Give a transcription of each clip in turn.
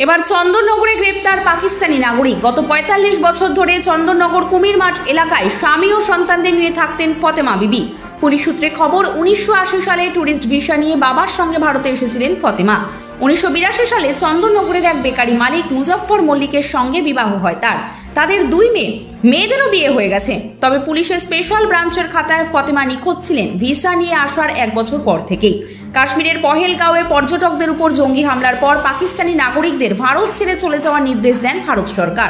এবার চন্দননগরে গ্রেপ্তার পাকিস্তানি নাগরিক। গত ৪৫ বছর ধরে চন্দননগর কুমির মাঠ এলাকায় স্বামী ও সন্তানদের নিয়ে থাকতেন ফতেমা বিবি। পুলিশ সূত্রে খবর, ১৯৮০ সালে ট্যুরিস্ট ভিসা নিয়ে বাবার সঙ্গে ভারতে এসেছিলেন ফতেমা। ১৯৮২ সালে চন্দননগরের এক বেকারি মালিক মুজফ্ফর মল্লিকের সঙ্গে বিবাহ হয় তাদের ২ মেয়ে। মেয়েদেরও বিয়ে হয়ে গেছে। তবে পুলিশের স্পেশাল ব্রাঞ্চের খাতায় ফতেমা নিখোঁজ ছিলেন ভিসা নিয়ে আসার ১ বছর পর থেকেই। কাশ্মীরের পহেলগাঁওয়ে পর্যটকদের উপর জঙ্গি হামলার পর পাকিস্তানি নাগরিকদের ভারত ছেড়ে চলে যাওয়ার নির্দেশ দেন ভারত সরকার।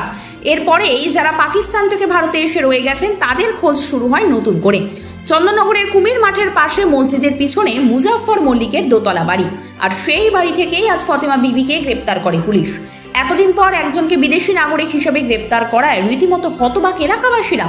এরপরেই যারা পাকিস্তান থেকে ভারতে এসে রয়ে গেছেন তাদের খোঁজ শুরু হয় নতুন করে। চন্দননগরের কুমির মাঠের পাশে মসজিদের পিছনে মুজফ্ফর মল্লিকের দোতলা বাড়ি, আর সেই বাড়ি থেকেই আজ ফতেমা বিবিকে গ্রেপ্তার করে পুলিশ। এতদিন পর একজনকে বিদেশি নাগরিক হিসেবে গ্রেপ্তার করায় রীতিমতো হতবাক এলাকাবাসীরা।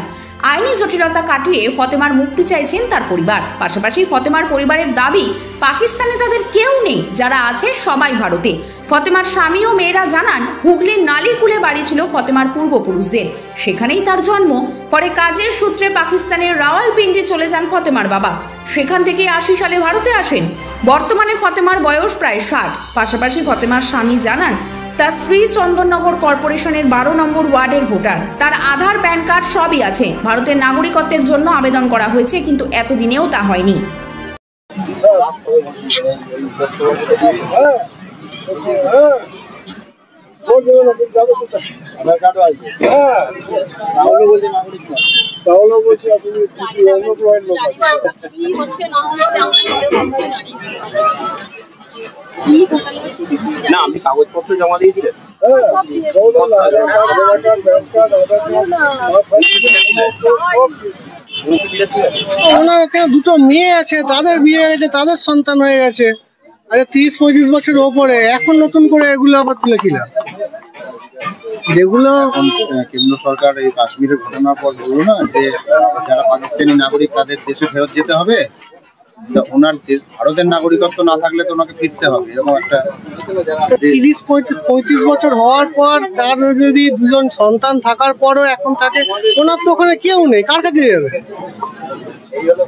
আইনি জটিলতা কাটিয়ে ফতেমার মুক্তি চাইছেন তার পরিবার। পাশাপাশি ফতেমার পরিবারের দাবি, পাকিস্তানে তাদের কেউ নেই, যারা আছে সবাই ভারতে। ফতেমার স্বামী ও মেয়েরা জানান, হুগলির নালিকুলে বাড়ি ছিল ফতেমার পূর্বপুরুষদের, সেখানেই তার জন্ম। পরে কাজের সূত্রে পাকিস্তানের রাওয়ালপিন্ডি চলে যান ফতেমার বাবা। সেখান থেকে ৮০ সালে ভারতে আসেন। বর্তমানে ফতেমার বয়স প্রায় ৬০। পাশাপাশি ফতেমার স্বামী জানান, তার স্ত্রী চন্দননগর কর্পোরেশনের ১২ নম্বর ওয়ার্ডের ভোটার। তার আধার, প্যান কার্ড সবই আছে। ভারতের নাগরিকত্বের জন্য আবেদন করা হয়েছে, কিন্তু এতদিনেও তা হয়নি। না, আপনি কাগজপত্র জমা দিয়েছিলেন? ওনার একটা ২টো মেয়ে আছে, তাদের বিয়ে হয়েছে, তাদের সন্তান হয়ে গেছে। আরে ৩০-২৫ বছরের ওপরে, এখন নতুন করে এগুলো আবার তুলে কিনা? যেগুলো কেন্দ্র সরকার এই কাশ্মীরের ঘটনার পর বললো না যে যারা পাকিস্তানি নাগরিক তাদের দেশে ফেরত যেতে হবে, তো ওনার ভারতের নাগরিকত্ব না থাকলে তো ওনাকে ফিরতে হবে, এরকম একটা ৩০-৩৫ বছর হওয়ার পর তার যদি ২জন সন্তান থাকার পরও এখন তাকে, ওনার তো ওখানে কেউ নেই, কার কাছে যাবে?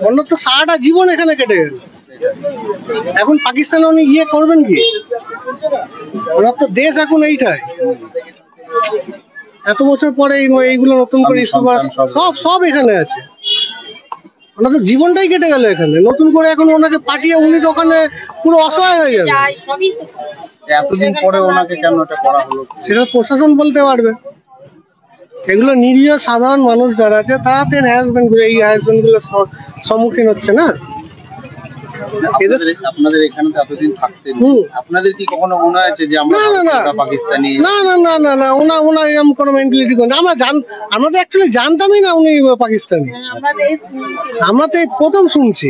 ওনার তো সারাটা জীবন এখানে কেটে গেল। এখন পাকিস্তানে উনি গিয়ে করবেন কি? ওনার তো দেশ এখন এইটাই। এত বছর পরে এইগুলো নতুন করে সব এখানে আছে। ওনার তো জীবনটাই কেটে গেল এখানে। নতুন করে এখন ওনাকে পাঠিয়ে উনি তো ওখানে পুরো অসহায় হয়ে যাবে। এতদিন পরে ওনাকে কেন এটা করা হলো সেটা প্রশাসন বলতে পারবে। এগুলো নিরীহ সাধারণ মানুষ যারা আছে তাদের এই হ্যারাসমেন্ট গুলো সম্মুখীন হচ্ছে না। আপনাদের এখানে তো এতদিন থাকতেন, আপনাদের কি কখনো মনে হয়েছে যে আমরা পাকিস্তানি? না না না না না, ওনার এরকম কোনো মেন্টালিটি করে আমরা তো অ্যাকচুয়ালি জানতামই না উনি পাকিস্তানি। আমরা তো প্রথম শুনছি।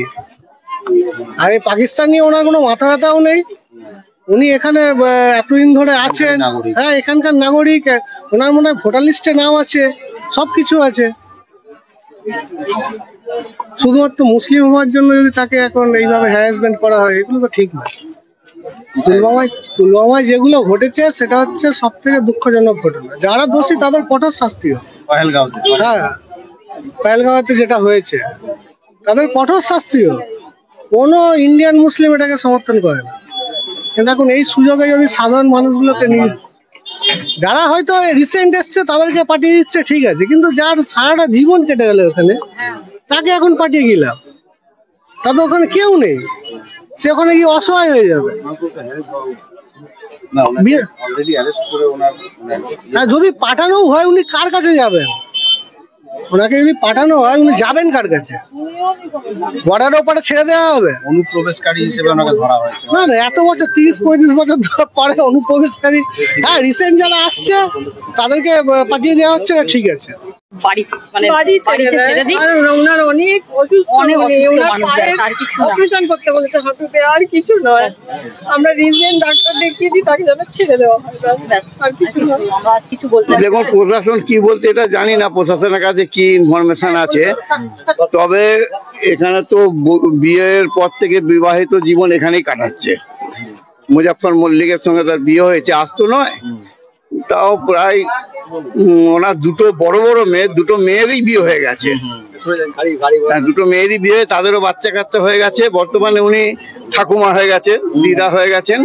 আর এই পাকিস্তানি ওনার কোনো মাথা ব্যথাও নেই। উনি এখানে এতদিন ধরে আছেন, হ্যাঁ এখানকার নাগরিক। ওনার মনে হয় ভোটার লিস্টে নাম আছে, সবকিছু আছে। শুধুমাত্র মুসলিম হওয়ার জন্য যদি তাকে এখন এইভাবে হ্যারাসমেন্ট করা হয়, এগুলো তো ঠিক না। পুলওয়ামায় যেগুলো ঘটেছে সেটা হচ্ছে সব থেকে দুঃখজনক ঘটনা। যারা দোষী তাদের কঠোর শাস্তি হোক। হ্যাঁ, পহেলগাঁওতে যেটা হয়েছে তাদের কঠোর শাস্তি হোক। কোনো ইন্ডিয়ান মুসলিম এটাকে সমর্থন করে না। কিন্তু এখন এই সুযোগে যদি সাধারণ মানুষগুলোকে নিয়ে, যারা হয়তো রিসেন্ট এসছে তাদেরকে পাঠিয়ে দিচ্ছে, ঠিক আছে, কিন্তু যার সারাটা জীবন কেটে গেল ওখানে, তাকে এখন পাঠিয়ে গেলাম, তাদের ওখানে কেউ নেই, সে ওখানে গিয়ে অসহায় হয়ে যাবে। যদি পাঠানো হয় উনি কার কাছে যাবেন? ওনাকে যদি পাঠানো হয় উনি যাবেন কার কাছে? বর্ডার ওপারে ছেড়ে দেওয়া হবে? অনুপ্রবেশকারী হিসেবে ওনাকে ধরা হয়েছে। না না, এত বছর ৩০-৩৫ বছর পরে অনুপ্রবেশকারী, হ্যাঁ রিসেন্ট যারা আসছে তাদেরকে পাঠিয়ে দেওয়া হচ্ছে, ঠিক আছে। অপারেশন করতে বলেছে হাঁটুতে, আর কিছু নয়। আমরা রিসেন্ট ডাক্তার দেখিয়েছি, তাকে যেন ছেড়ে দেওয়া হয়, আর কিছু নয়। দেখুন, প্রশাসন কি বলতে এটা জানি না, প্রশাসনের কাছে কি ইনফরমেশন আছে। তবে এখানে তো বিয়ের পর থেকে বিবাহিত জীবন এখানেই কাটাচ্ছে। মুজফ্ফর মল্লিকের সঙ্গে তার বিয়ে হয়েছে, আজ তো নয়, তাও প্রায় ওনার 2টো বড় বড় মেয়ে, 2টো মেয়েরই বিয়ে হয়ে গেছে। 2টো মেয়েরই বিয়ে, তাদেরও বাচ্চা কাচ্চা হয়ে গেছে। বর্তমানে উনি ঠাকুমা হয়ে গেছে, দিদা হয়ে গেছেন।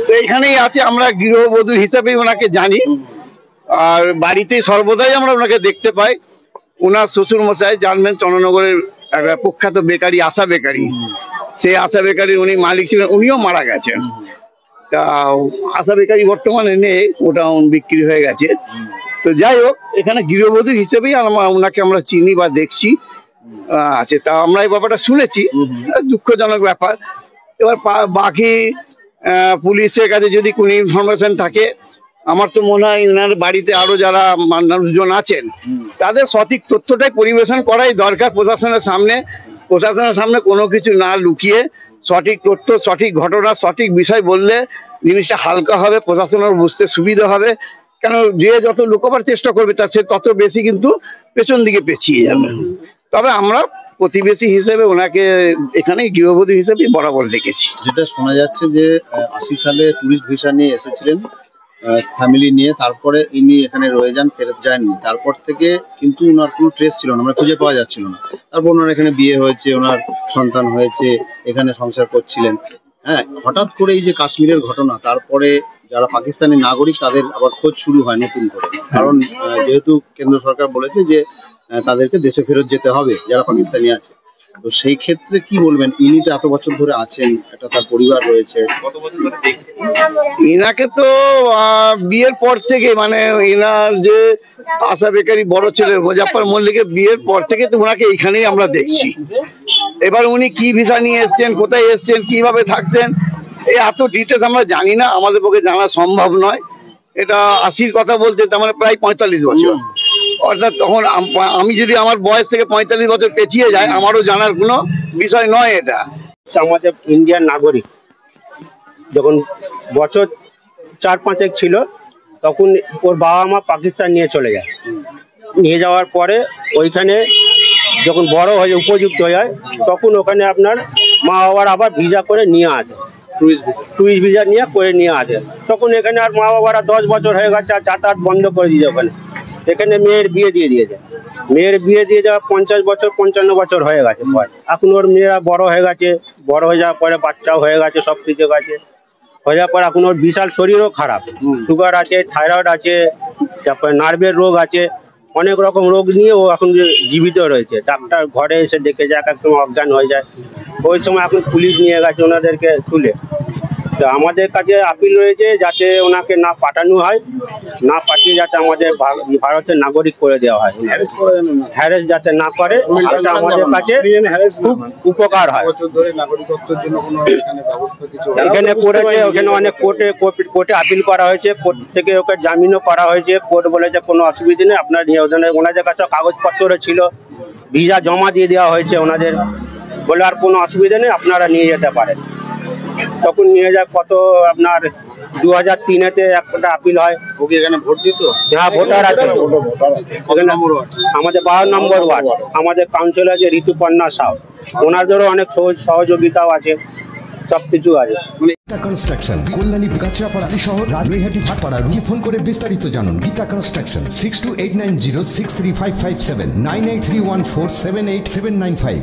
তো এখানেই আছে, আমরা গৃহবধূ হিসেবেই ওনাকে জানি, আর বাড়িতে সর্বদাই আমরা ওনাকে দেখতে পাই। ওনার শ্বশুর মশাই জানবেন চন্দ্রনগরের একটা প্রখ্যাত বেকারি আশা বেকারি, সেই আশা বেকারির উনি মালিক ছিলেন, উনিও মারা গেছেন। তা আশা বেকারি বর্তমানে নেই, ওটা বিক্রি হয়ে গেছে। তো যাই হোক, এখানে গৃহবধূ হিসেবেই ওনাকে আমরা চিনি বা দেখছি আছে। তা আমরা এই ব্যাপারটা শুনেছি, দুঃখজনক ব্যাপার। এবার বাকি পুলিশের কাছে যদি কোনো ইনফরমেশন থাকে, আমার তো মনে হয় ওনার বাড়িতে আরো যারা মানুষজন আছেন তাদের সঠিক তথ্যটাই পরিবেশন করাই দরকার প্রশাসনের সামনে। প্রশাসনের সামনে কোনো কিছু না লুকিয়ে সঠিক তথ্য, সঠিক ঘটনা, সঠিক বিষয় বললে জিনিসটা হালকা হবে, প্রশাসনের বুঝতে সুবিধা হবে। কেন যে যত লুকোবার চেষ্টা করবে তার সে তত বেশি কিন্তু পেছন দিকে পেছিয়ে যাবে। তবে আমরা প্রতিবেশী হিসেবে ওনাকে এখানে গৃহবধূ হিসেবে বরাবর দেখেছি। যেটা শোনা যাচ্ছে যে 80 সালে টুরিস্ট ভিসা নিয়ে এসেছিলেন ফ্যামিলি নিয়ে, তারপরে ইনি এখানে রয়ে যান, ফেরত যাননি। তারপর থেকে কিন্তু ওনার কোনো ট্রেস ছিল না, আমরা খুঁজে পাওয়া যাচ্ছিল না। তারপর ওনার এখানে বিয়ে হয়েছে, ওনার সন্তান হয়েছে, এখানে সংসার করছিলেন। হ্যাঁ, হঠাৎ করে এই যে কাশ্মীরের ঘটনা, তারপরে যারা পাকিস্তানি নাগরিক তাদের আবার খোঁজ শুরু হয় নতুন করে। কারণ যেহেতু কেন্দ্র সরকার বলেছে যে তাদেরকে দেশে ফেরত যেতে হবে যারা পাকিস্তানি আছে। তো সেই ক্ষেত্রে কি বলবেন, ইনি তো এত বছর ধরে আছেন, এটা তার পরিবার রয়েছে, ইনাকে তো বিয়ের পর থেকে, মানে ইনার যে আশা বেকারি বড় ছেলে মুজাফফর মল্লিকের বিয়ের পর থেকে তো ওনাকে এইখানেই আমরা দেখছি। এবার উনি কি ভিসা নিয়ে এসছেন, কোথায় এসছেন, কিভাবে থাকছেন, এই এত ডিটেলস আমরা জানি না, আমাদের পক্ষে জানা সম্ভব নয়। এটা 80-র কথা বলছে, তার মানে প্রায় 45 বছর। অর্থাৎ তখন আমি যদি আমার বয়স থেকে 45 বছর পেছিয়ে যায়, আমারও জানার কোনো বিষয় নয় এটা। আমাদের ইন্ডিয়ান নাগরিক যখন বছর 4-5 ছিল, তখন ওর বাবা মা পাকিস্তান নিয়ে চলে যায়। নিয়ে যাওয়ার পরে ওইখানে যখন বড় হয়ে উপযুক্ত হয়ে যায়, তখন ওখানে আপনার মা বাবার আবার ভিসা করে নিয়ে আসে, টুরিস্ট ভিসা নিয়ে আসে। তখন এখানে আর মা বাবারা 10 বছর হয়ে গেছে, আর যাতায়াত বন্ধ করে দিয়েছে ওখানে। এখানে মেয়ের বিয়ে দিয়ে দিয়েছে। মেয়ের বিয়ে দিয়ে যাওয়া 50 বছর 55 বছর হয়ে গেছে। এখন ওর মেয়েরা বড় হয়ে গেছে, বড় হয়ে যাওয়ার পরে বাচ্চাও হয়ে গেছে, সব কিছু গেছে। হয়ে যাওয়ার পর এখন ওর বিশাল শরীরও খারাপ, সুগার আছে, থাইরয়েড আছে, তারপরে নার্ভের রোগ আছে, অনেক রকম রোগ নিয়ে ও এখন জীবিত রয়েছে। ডাক্তার ঘরে এসে দেখে যায়, এক সময় অজ্ঞান হয়ে যায়। ওই সময় এখন পুলিশ নিয়ে গেছে ওনাদেরকে তুলে। তো আমাদের কাছে আপিল রয়েছে যাতে ওনাকে না পাঠানো হয়, না পাঠিয়ে যাতে আমাদের ভারতের নাগরিক করে দেওয়া হয়, হ্যারেস যাতে না করে, এটা আমাদের কাছে খুব উপকার হয়। এখানে করেছে, ওখানে অনেক কোর্টে আপিল করা হয়েছে, কোর্ট থেকে ওকে জামিনও করা হয়েছে। কোর্ট বলেছে কোনো অসুবিধা নেই, আপনার ওনাদের কাছে কাগজপত্র ছিল, ভিসা জমা দিয়ে দেওয়া হয়েছে ওনাদের, বলে আর কোনো অসুবিধা নেই, আপনারা নিয়ে যেতে পারেন। তখন নিয়ে যায় কত আপনার 2003-তে একটা আপিল হয়। ওকে এখানে ভোট দিত? হ্যাঁ, ভোটার আছে ওখানে। আমাদের 12 নম্বর ওয়ার্ড, আমাদের কাউন্সিলর আছে ঋতুপর্ণা সাউ, ওনাদেরও অনেক সহযোগিতাও আছে, সবকিছু আছে। গীতা কনস্ট্রাকশন, কল্যাণী, গাছড়াপাড়া শহর, রাজবাড়িহাটি, ভাটপাড়া। ফোন করে বিস্তারিত জানুন। গীতা কনস্ট্রাকশন 6289063557 98314787995।